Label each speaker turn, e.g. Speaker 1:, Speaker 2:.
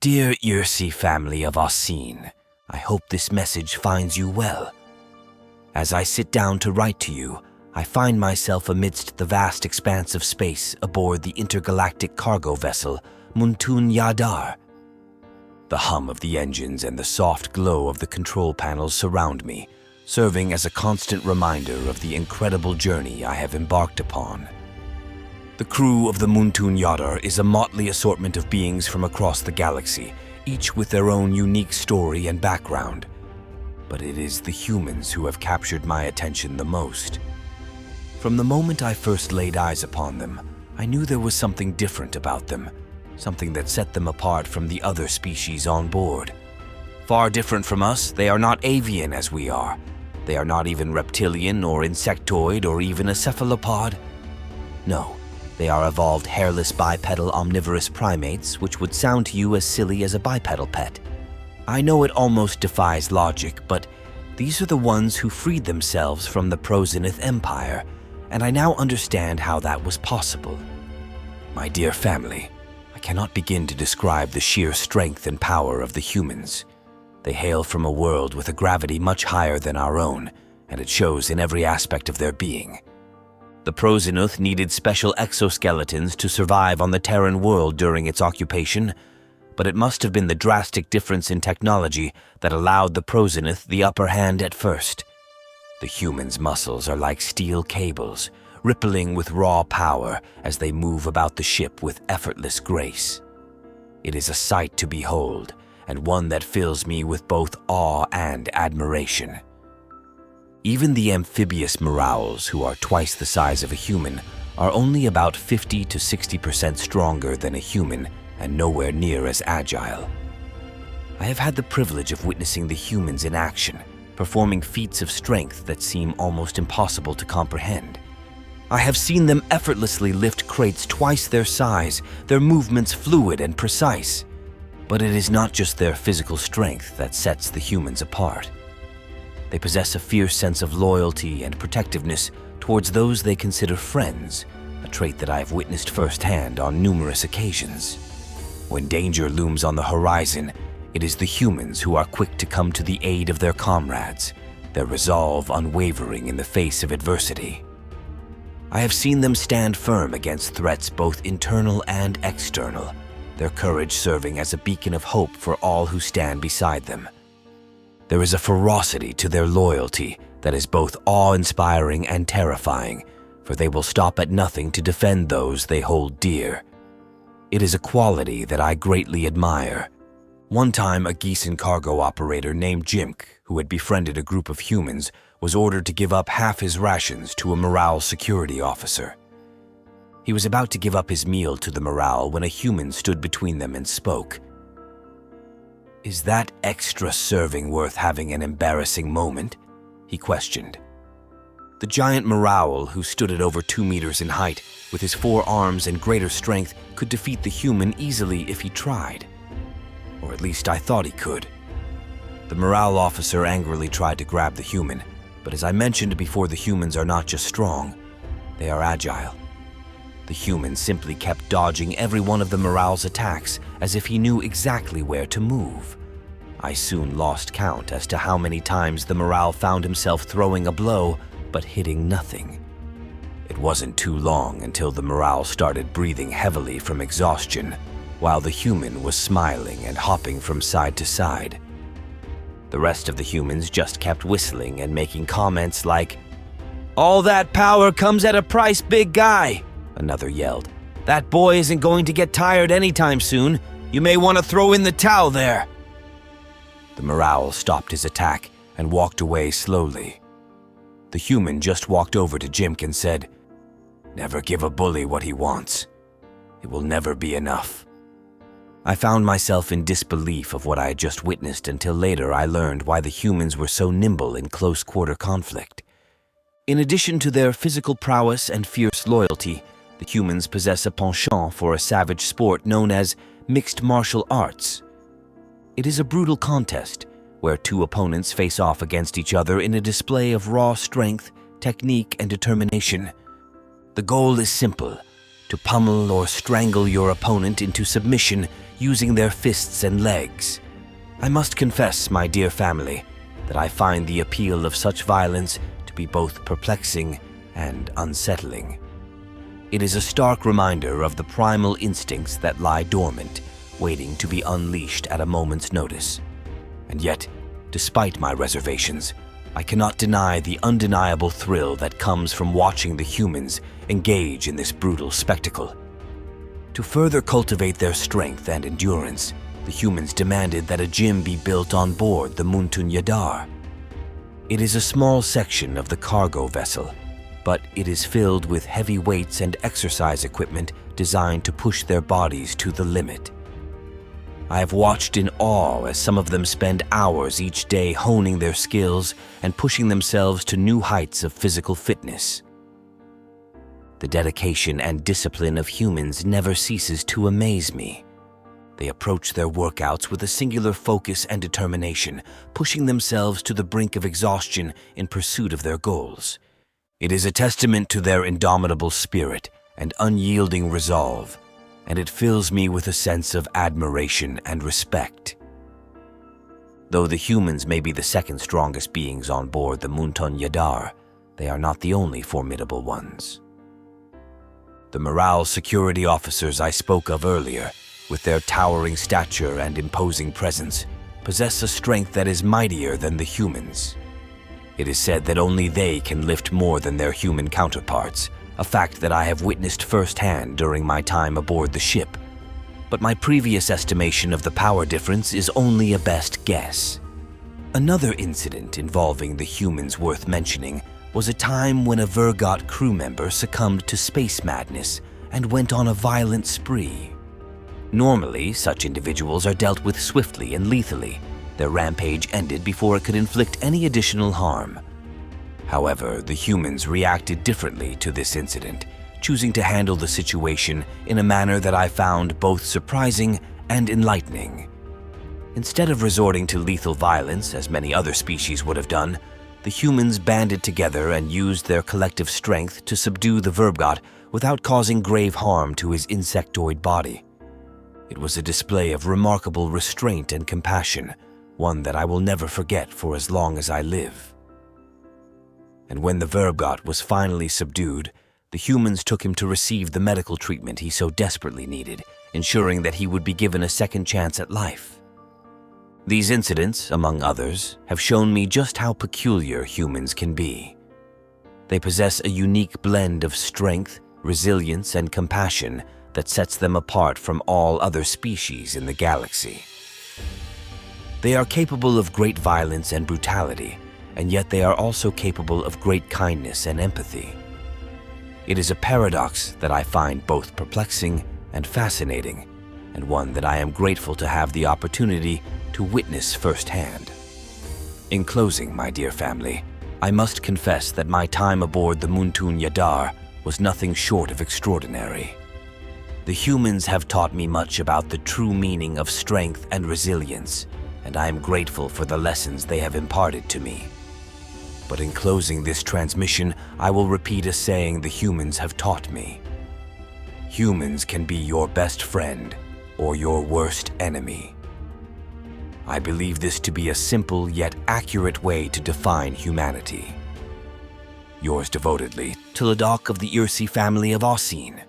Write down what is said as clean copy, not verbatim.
Speaker 1: Dear Irsi family of Asin, I hope this message finds you well. As I sit down to write to you, I find myself amidst the vast expanse of space aboard the intergalactic cargo vessel Muntun Yadar. The hum of the engines and the soft glow of the control panels surround me, serving as a constant reminder of the incredible journey I have embarked upon. The crew of the Muntun Yadar is a motley assortment of beings from across the galaxy, each with their own unique story and background. But it is the humans who have captured my attention the most. From the moment I first laid eyes upon them, I knew there was something different about them, something that set them apart from the other species on board. Far different from us, they are not avian as we are. They are not even reptilian or insectoid or even a cephalopod. No, they are evolved hairless bipedal omnivorous primates, which would sound to you as silly as a bipedal pet. I know it almost defies logic, but these are the ones who freed themselves from the Prozenith Empire, and I now understand how that was possible. My dear family, I cannot begin to describe the sheer strength and power of the humans. They hail from a world with a gravity much higher than our own, and it shows in every aspect of their being. The Prozenith needed special exoskeletons to survive on the Terran world during its occupation, but it must have been the drastic difference in technology that allowed the Prozenith the upper hand at first. The humans' muscles are like steel cables, rippling with raw power as they move about the ship with effortless grace. It is a sight to behold, and one that fills me with both awe and admiration. Even the amphibious Morals, who are twice the size of a human, are only about 50 to 60% stronger than a human and nowhere near as agile. I have had the privilege of witnessing the humans in action, performing feats of strength that seem almost impossible to comprehend. I have seen them effortlessly lift crates twice their size, their movements fluid and precise. But it is not just their physical strength that sets the humans apart. They possess a fierce sense of loyalty and protectiveness towards those they consider friends, a trait that I have witnessed firsthand on numerous occasions. When danger looms on the horizon, it is the humans who are quick to come to the aid of their comrades, their resolve unwavering in the face of adversity. I have seen them stand firm against threats both internal and external, their courage serving as a beacon of hope for all who stand beside them. There is a ferocity to their loyalty that is both awe-inspiring and terrifying, for they will stop at nothing to defend those they hold dear. It is a quality that I greatly admire. One time, a Geeson cargo operator named Jimk, who had befriended a group of humans, was ordered to give up half his rations to a Moral security officer. He was about to give up his meal to the Moral when a human stood between them and spoke. "Is that extra serving worth having an embarrassing moment?" he questioned. The giant Moral, who stood at over 2 meters in height, with his 4 arms and greater strength, could defeat the human easily if he tried. Or at least I thought he could. The Moral officer angrily tried to grab the human, but as I mentioned before, the humans are not just strong, they are agile. The human simply kept dodging every one of the Moral's attacks as if he knew exactly where to move. I soon lost count as to how many times the Moral found himself throwing a blow but hitting nothing. It wasn't too long until the Moral started breathing heavily from exhaustion, while the human was smiling and hopping from side to side. The rest of the humans just kept whistling and making comments like, "All that power comes at a price, big guy," another yelled. "That boy isn't going to get tired anytime soon. You may want to throw in the towel there." The Moral stopped his attack and walked away slowly. The human just walked over to Jimk and said, "Never give a bully what he wants. It will never be enough." I found myself in disbelief of what I had just witnessed until later I learned why the humans were so nimble in close-quarter conflict. In addition to their physical prowess and fierce loyalty, the humans possess a penchant for a savage sport known as mixed martial arts. It is a brutal contest where 2 opponents face off against each other in a display of raw strength, technique, and determination. The goal is simple: to pummel or strangle your opponent into submission using their fists and legs. I must confess, my dear family, that I find the appeal of such violence to be both perplexing and unsettling. It is a stark reminder of the primal instincts that lie dormant, waiting to be unleashed at a moment's notice. And yet, despite my reservations, I cannot deny the undeniable thrill that comes from watching the humans engage in this brutal spectacle. To further cultivate their strength and endurance, the humans demanded that a gym be built on board the Muntun Yadar. It is a small section of the cargo vessel, but it is filled with heavy weights and exercise equipment designed to push their bodies to the limit. I have watched in awe as some of them spend hours each day honing their skills and pushing themselves to new heights of physical fitness. The dedication and discipline of humans never ceases to amaze me. They approach their workouts with a singular focus and determination, pushing themselves to the brink of exhaustion in pursuit of their goals. It is a testament to their indomitable spirit and unyielding resolve, and it fills me with a sense of admiration and respect. Though the humans may be the second strongest beings on board the Muntun Yadar, they are not the only formidable ones. The morale security officers I spoke of earlier, with their towering stature and imposing presence, possess a strength that is mightier than the humans. It is said that only they can lift more than their human counterparts, a fact that I have witnessed firsthand during my time aboard the ship. But my previous estimation of the power difference is only a best guess. Another incident involving the humans worth mentioning was a time when a Vergot crew member succumbed to space madness and went on a violent spree. Normally, such individuals are dealt with swiftly and lethally. Their rampage ended before it could inflict any additional harm. However, the humans reacted differently to this incident, choosing to handle the situation in a manner that I found both surprising and enlightening. Instead of resorting to lethal violence, as many other species would have done, the humans banded together and used their collective strength to subdue the Vergot without causing grave harm to his insectoid body. It was a display of remarkable restraint and compassion, one that I will never forget for as long as I live. And when the Vergot was finally subdued, the humans took him to receive the medical treatment he so desperately needed, ensuring that he would be given a second chance at life. These incidents, among others, have shown me just how peculiar humans can be. They possess a unique blend of strength, resilience, and compassion that sets them apart from all other species in the galaxy. They are capable of great violence and brutality, and yet they are also capable of great kindness and empathy. It is a paradox that I find both perplexing and fascinating, and one that I am grateful to have the opportunity to witness firsthand. In closing, my dear family, I must confess that my time aboard the Muntun Yadar was nothing short of extraordinary. The humans have taught me much about the true meaning of strength and resilience, and I am grateful for the lessons they have imparted to me. But in closing this transmission, I will repeat a saying the humans have taught me. Humans can be your best friend or your worst enemy. I believe this to be a simple yet accurate way to define humanity. Yours devotedly, Tilladoc of the Irsi family of Osine.